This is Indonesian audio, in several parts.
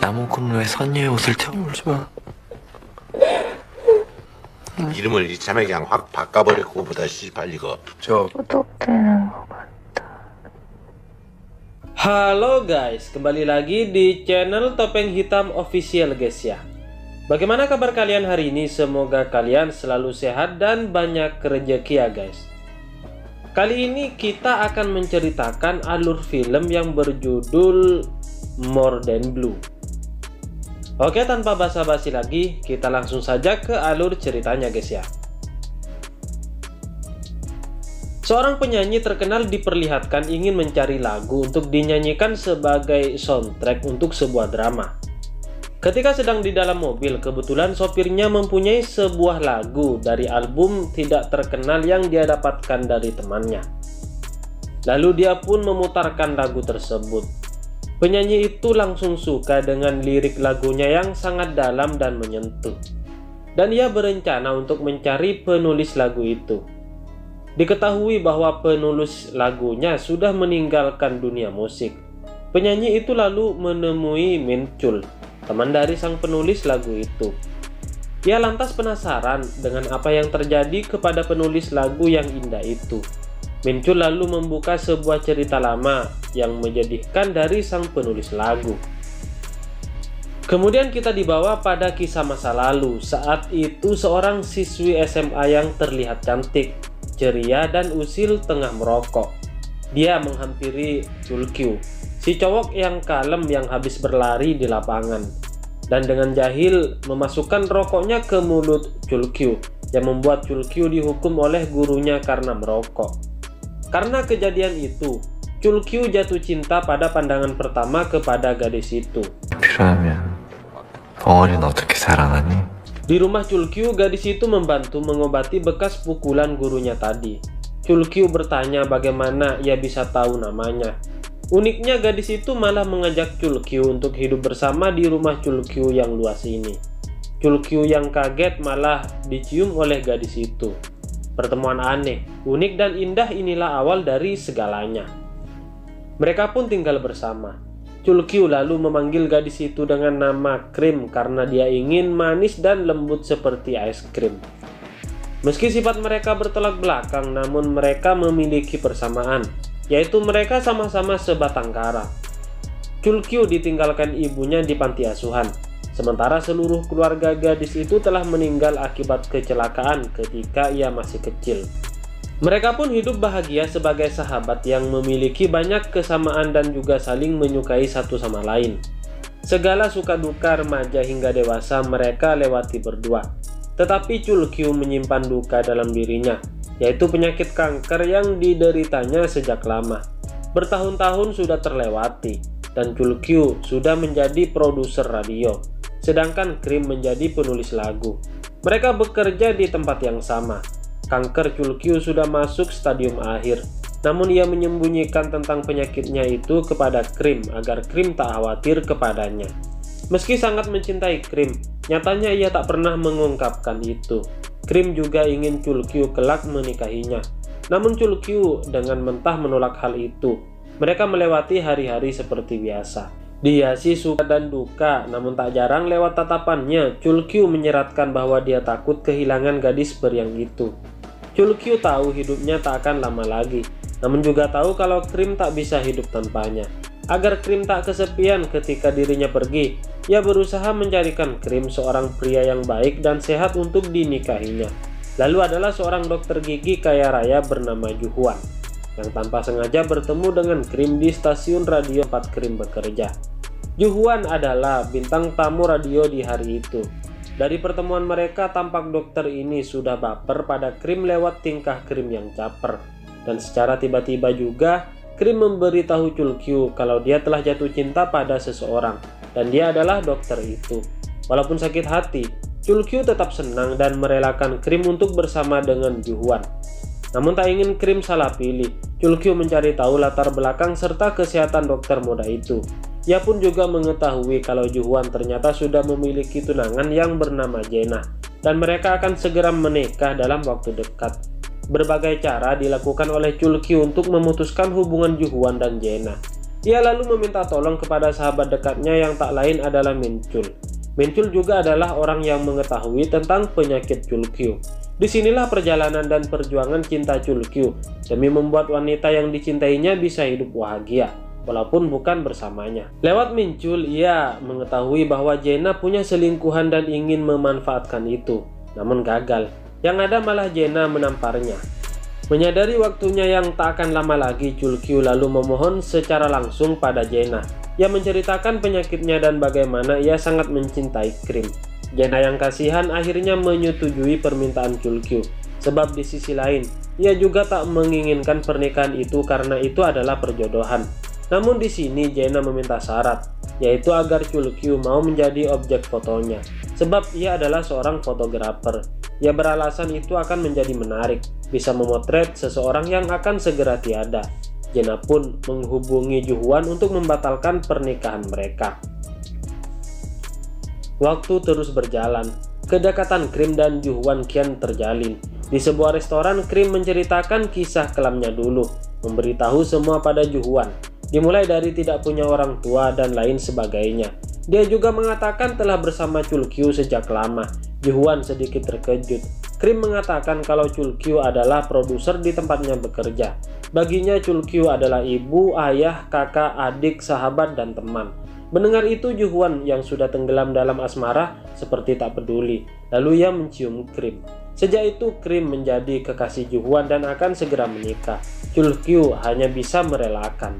나무꾼 왜 선녀의 옷을 울지 마. 이름을 이참에 그냥 확 바꿔버릴 것보다 씨발 이거. 구독되는 것 같다. Halo guys, kembali lagi di channel Topeng Hitam Official guys ya. Bagaimana kabar kalian hari ini? Semoga kalian selalu sehat dan banyak rezeki ya guys. Kali ini kita akan menceritakan alur film yang berjudul More Than Blue. Oke, tanpa basa-basi lagi, kita langsung saja ke alur ceritanya guys ya. Seorang penyanyi terkenal diperlihatkan ingin mencari lagu untuk dinyanyikan sebagai soundtrack untuk sebuah drama. Ketika sedang di dalam mobil, kebetulan sopirnya mempunyai sebuah lagu dari album tidak terkenal yang dia dapatkan dari temannya. Lalu dia pun memutarkan lagu tersebut. Penyanyi itu langsung suka dengan lirik lagunya yang sangat dalam dan menyentuh. Dan ia berencana untuk mencari penulis lagu itu. Diketahui bahwa penulis lagunya sudah meninggalkan dunia musik. Penyanyi itu lalu menemui Min Chul, teman dari sang penulis lagu itu. Ia lantas penasaran dengan apa yang terjadi kepada penulis lagu yang indah itu. Min Chul lalu membuka sebuah cerita lama yang menjadikan dari sang penulis lagu. Kemudian kita dibawa pada kisah masa lalu. Saat itu seorang siswi SMA yang terlihat cantik, ceria, dan usil tengah merokok. Dia menghampiri Chul Kyu, si cowok yang kalem yang habis berlari di lapangan, dan dengan jahil memasukkan rokoknya ke mulut Chul Kyu, yang membuat Chul Kyu dihukum oleh gurunya karena merokok. Karena kejadian itu, Chul Kyu jatuh cinta pada pandangan pertama kepada gadis itu. 필요하면 벙어리는 어떻게 살아나니? Di rumah Chul Kyu, gadis itu membantu mengobati bekas pukulan gurunya tadi. Chul Kyu bertanya bagaimana ia bisa tahu namanya. Uniknya gadis itu malah mengajak Chul Kyu untuk hidup bersama di rumah Chul Kyu yang luas ini. Chul Kyu yang kaget malah dicium oleh gadis itu. Pertemuan aneh, unik, dan indah inilah awal dari segalanya. Mereka pun tinggal bersama. Chul Kyu lalu memanggil gadis itu dengan nama Krim karena dia ingin manis dan lembut seperti es krim. Meski sifat mereka bertolak belakang, namun mereka memiliki persamaan, yaitu mereka sama-sama sebatang kara. Chul Kyu ditinggalkan ibunya di panti asuhan, sementara seluruh keluarga gadis itu telah meninggal akibat kecelakaan ketika ia masih kecil. Mereka pun hidup bahagia sebagai sahabat yang memiliki banyak kesamaan dan juga saling menyukai satu sama lain. Segala suka duka remaja hingga dewasa mereka lewati berdua. Tetapi Chul Kyu menyimpan duka dalam dirinya, yaitu penyakit kanker yang dideritanya sejak lama. Bertahun-tahun sudah terlewati, dan Chul Kyu sudah menjadi produser radio, sedangkan Krim menjadi penulis lagu. Mereka bekerja di tempat yang sama. Kanker Chul Kyu sudah masuk stadium akhir, namun ia menyembunyikan tentang penyakitnya itu kepada Krim agar Krim tak khawatir kepadanya. Meski sangat mencintai Krim, nyatanya ia tak pernah mengungkapkan itu. Krim juga ingin Chul Kyu kelak menikahinya, namun Chul Kyu dengan mentah menolak hal itu. Mereka melewati hari-hari seperti biasa. Dia sih suka dan duka, namun tak jarang lewat tatapannya Chul Kyu menyeratkan bahwa dia takut kehilangan gadis periang itu. Chul Kyu tahu hidupnya tak akan lama lagi, namun juga tahu kalau Krim tak bisa hidup tanpanya. Agar Krim tak kesepian ketika dirinya pergi, ia berusaha mencarikan Krim seorang pria yang baik dan sehat untuk dinikahinya. Lalu adalah seorang dokter gigi kaya raya bernama Ju Hwan, yang tanpa sengaja bertemu dengan Krim di stasiun radio tempat Krim bekerja. Ju Hwan adalah bintang tamu radio di hari itu. Dari pertemuan mereka, tampak dokter ini sudah baper pada Krim lewat tingkah Krim yang caper. Dan secara tiba-tiba juga, Krim memberitahu Chul Kyu kalau dia telah jatuh cinta pada seseorang, dan dia adalah dokter itu. Walaupun sakit hati, Chul Kyu tetap senang dan merelakan Krim untuk bersama dengan Ju Hwan. Namun tak ingin Krim salah pilih, Chul Kyu mencari tahu latar belakang serta kesehatan dokter muda itu. Ia pun juga mengetahui kalau Ju Hwan ternyata sudah memiliki tunangan yang bernama Jena, dan mereka akan segera menikah dalam waktu dekat. Berbagai cara dilakukan oleh Chul Kyu untuk memutuskan hubungan Ju Hwan dan Jena. Ia lalu meminta tolong kepada sahabat dekatnya yang tak lain adalah Minchul. Minchul juga adalah orang yang mengetahui tentang penyakit Chulkyu. Disinilah perjalanan dan perjuangan cinta Chulkyu demi membuat wanita yang dicintainya bisa hidup bahagia, walaupun bukan bersamanya. Lewat Minchul, ia mengetahui bahwa Jae-na punya selingkuhan dan ingin memanfaatkan itu, namun gagal. Yang ada malah Jae-na menamparnya. Menyadari waktunya yang tak akan lama lagi, Chulkyu lalu memohon secara langsung pada Jae-na. Ia menceritakan penyakitnya dan bagaimana ia sangat mencintai Krim. Jae-na yang kasihan akhirnya menyetujui permintaan Chulkyu, sebab di sisi lain, ia juga tak menginginkan pernikahan itu karena itu adalah perjodohan. Namun di sini Jae-na meminta syarat, yaitu agar Chulkyu mau menjadi objek fotonya, sebab ia adalah seorang fotografer. Ia beralasan itu akan menjadi menarik, bisa memotret seseorang yang akan segera tiada. Jae-na pun menghubungi Ju-hwan untuk membatalkan pernikahan mereka. Waktu terus berjalan, kedekatan Krim dan Ju-hwan kian terjalin. Di sebuah restoran, Krim menceritakan kisah kelamnya dulu, memberitahu semua pada Ju-hwan, dimulai dari tidak punya orang tua dan lain sebagainya. Dia juga mengatakan telah bersama Chulkyu sejak lama. Ju-hwan sedikit terkejut. Krim mengatakan kalau Chulkyu adalah produser di tempatnya bekerja. Baginya Chulkyu adalah ibu, ayah, kakak, adik, sahabat, dan teman. Mendengar itu, Ju-hwan yang sudah tenggelam dalam asmara seperti tak peduli. Lalu ia mencium Krim. Sejak itu Krim menjadi kekasih Ju-hwan dan akan segera menikah. Chulkyu hanya bisa merelakan.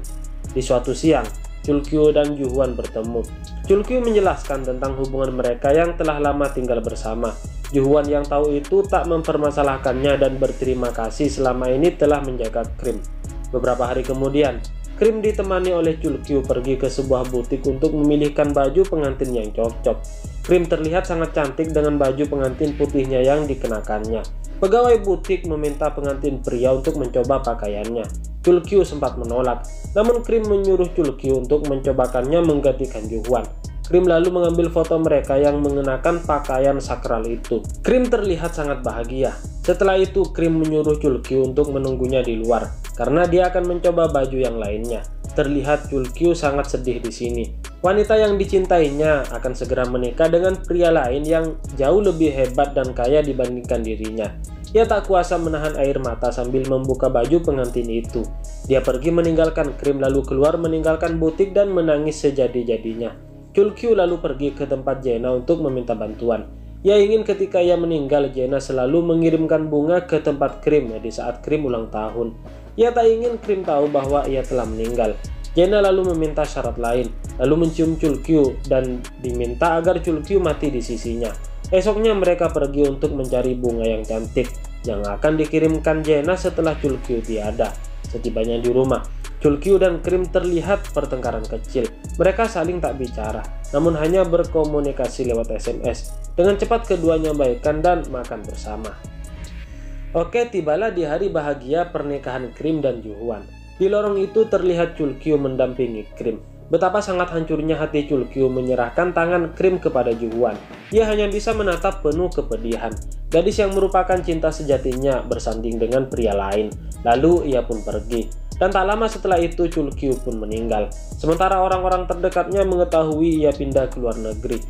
Di suatu siang, Chulkyu dan Ju-hwan bertemu. Chulkyu menjelaskan tentang hubungan mereka yang telah lama tinggal bersama. Ju-hwan yang tahu itu tak mempermasalahkannya dan berterima kasih selama ini telah menjaga Krim. Beberapa hari kemudian, Krim ditemani oleh Chulkyu pergi ke sebuah butik untuk memilihkan baju pengantin yang cocok. Krim terlihat sangat cantik dengan baju pengantin putihnya yang dikenakannya. Pegawai butik meminta pengantin pria untuk mencoba pakaiannya. Chulkyu sempat menolak, namun Krim menyuruh Chulkyu untuk mencobakannya menggantikan Ju-hwan. Krim lalu mengambil foto mereka yang mengenakan pakaian sakral itu. Krim terlihat sangat bahagia. Setelah itu, Krim menyuruh Chulkyu untuk menunggunya di luar, karena dia akan mencoba baju yang lainnya. Terlihat Chulkyu sangat sedih di sini. Wanita yang dicintainya akan segera menikah dengan pria lain yang jauh lebih hebat dan kaya dibandingkan dirinya. Ia tak kuasa menahan air mata sambil membuka baju pengantin itu. Dia pergi meninggalkan Krim lalu keluar meninggalkan butik dan menangis sejadi-jadinya. Chulkyu lalu pergi ke tempat Jae-na untuk meminta bantuan. Ia ingin ketika ia meninggal, Jae-na selalu mengirimkan bunga ke tempat Krim di saat Krim ulang tahun. Ia tak ingin Krim tahu bahwa ia telah meninggal. Jae-na lalu meminta syarat lain, lalu mencium Chulkyu dan diminta agar Chulkyu mati di sisinya. Esoknya mereka pergi untuk mencari bunga yang cantik yang akan dikirimkan Jae-na setelah Chulkyu tiada. Setibanya di rumah, Chulkyu dan Krim terlihat pertengkaran kecil. Mereka saling tak bicara, namun hanya berkomunikasi lewat SMS. Dengan cepat keduanya baikan dan makan bersama. Oke, tibalah di hari bahagia pernikahan Krim dan Ju-hwan. Di lorong itu terlihat Chulkyu mendampingi Krim. Betapa sangat hancurnya hati Chulkyu menyerahkan tangan Krim kepada Ju-hwan. Ia hanya bisa menatap penuh kepedihan. Gadis yang merupakan cinta sejatinya bersanding dengan pria lain. Lalu ia pun pergi. Dan tak lama setelah itu Chulkyu pun meninggal. Sementara orang-orang terdekatnya mengetahui ia pindah ke luar negeri.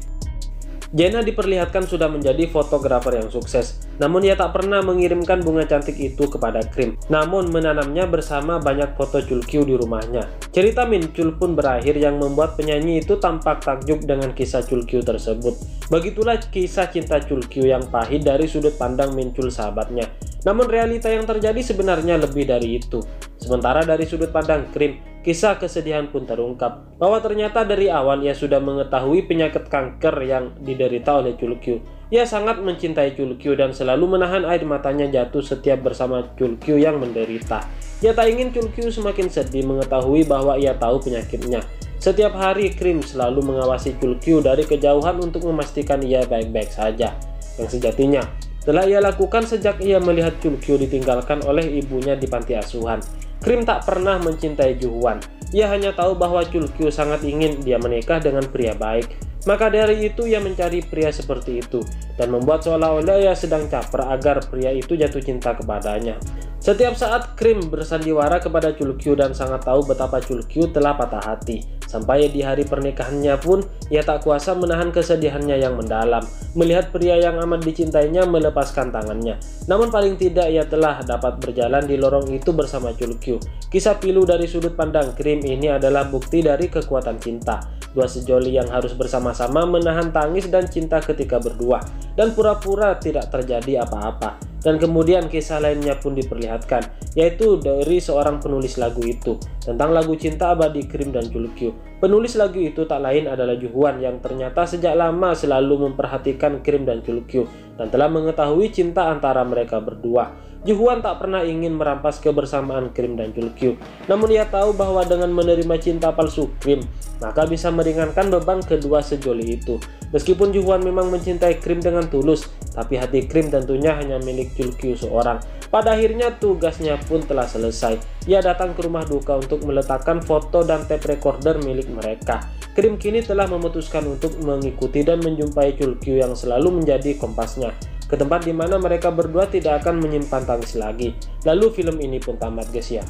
Jae-na diperlihatkan sudah menjadi fotografer yang sukses, namun ia tak pernah mengirimkan bunga cantik itu kepada Krim, namun menanamnya bersama banyak foto Chulkyu di rumahnya. Cerita Minchul pun berakhir yang membuat penyanyi itu tampak takjub dengan kisah Chulkyu tersebut. Begitulah kisah cinta Chulkyu yang pahit dari sudut pandang Minchul sahabatnya. Namun realita yang terjadi sebenarnya lebih dari itu. Sementara dari sudut pandang Krim, kisah kesedihan pun terungkap bahwa ternyata dari awal ia sudah mengetahui penyakit kanker yang diderita oleh Chulkyu. Ia sangat mencintai Chulkyu dan selalu menahan air matanya jatuh setiap bersama Chulkyu yang menderita. Ia tak ingin Chulkyu semakin sedih mengetahui bahwa ia tahu penyakitnya. Setiap hari Krim selalu mengawasi Chulkyu dari kejauhan untuk memastikan ia baik-baik saja. Yang sejatinya telah ia lakukan sejak ia melihat Chulkyu ditinggalkan oleh ibunya di panti asuhan. Krim tak pernah mencintai Ju-hwan. Ia hanya tahu bahwa Chulkyu sangat ingin dia menikah dengan pria baik. Maka dari itu ia mencari pria seperti itu dan membuat seolah-olah ia sedang caper agar pria itu jatuh cinta kepadanya. Setiap saat Krim bersandiwara kepada Chulkyu dan sangat tahu betapa Chulkyu telah patah hati. Sampai di hari pernikahannya pun ia tak kuasa menahan kesedihannya yang mendalam melihat pria yang amat dicintainya melepaskan tangannya. Namun paling tidak ia telah dapat berjalan di lorong itu bersama Chulkyu. Kisah pilu dari sudut pandang Krim ini adalah bukti dari kekuatan cinta. Dua sejoli yang harus bersama-sama menahan tangis dan cinta ketika berdua dan pura-pura tidak terjadi apa-apa. Dan kemudian kisah lainnya pun diperlihatkan, yaitu dari seorang penulis lagu itu tentang lagu cinta abadi Krim dan Chulkyu. Penulis lagu itu tak lain adalah Ju-hwan yang ternyata sejak lama selalu memperhatikan Krim dan Chulkyu dan telah mengetahui cinta antara mereka berdua. Ju-hwan tak pernah ingin merampas kebersamaan Krim dan Chulkyu, namun ia tahu bahwa dengan menerima cinta palsu Krim, maka bisa meringankan beban kedua sejoli itu. Meskipun Ju-hwan memang mencintai Krim dengan tulus, tapi hati Krim tentunya hanya milik Chulkyu seorang. Pada akhirnya tugasnya pun telah selesai. Ia datang ke rumah duka untuk meletakkan foto dan tape recorder milik mereka. Krim kini telah memutuskan untuk mengikuti dan menjumpai Chulkyu yang selalu menjadi kompasnya, ke tempat di mana mereka berdua tidak akan menyimpan tangis lagi. Lalu film ini pun tamat guys ya.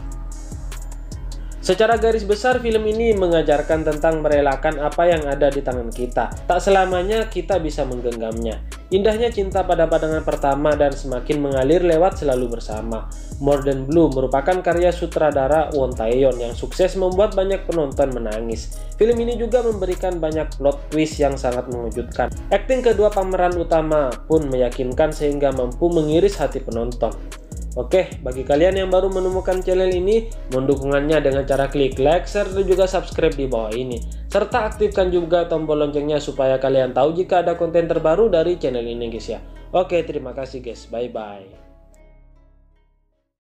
Secara garis besar film ini mengajarkan tentang merelakan apa yang ada di tangan kita. Tak selamanya kita bisa menggenggamnya. Indahnya cinta pada pandangan pertama dan semakin mengalir lewat selalu bersama. More Than Blue merupakan karya sutradara Won Tae-yeon yang sukses membuat banyak penonton menangis. Film ini juga memberikan banyak plot twist yang sangat mengejutkan. Akting kedua pemeran utama pun meyakinkan sehingga mampu mengiris hati penonton. Oke, bagi kalian yang baru menemukan channel ini, mohon dukungannya dengan cara klik like, share, dan juga subscribe di bawah ini. Serta aktifkan juga tombol loncengnya supaya kalian tahu jika ada konten terbaru dari channel ini guys ya. Oke, terima kasih guys, bye-bye.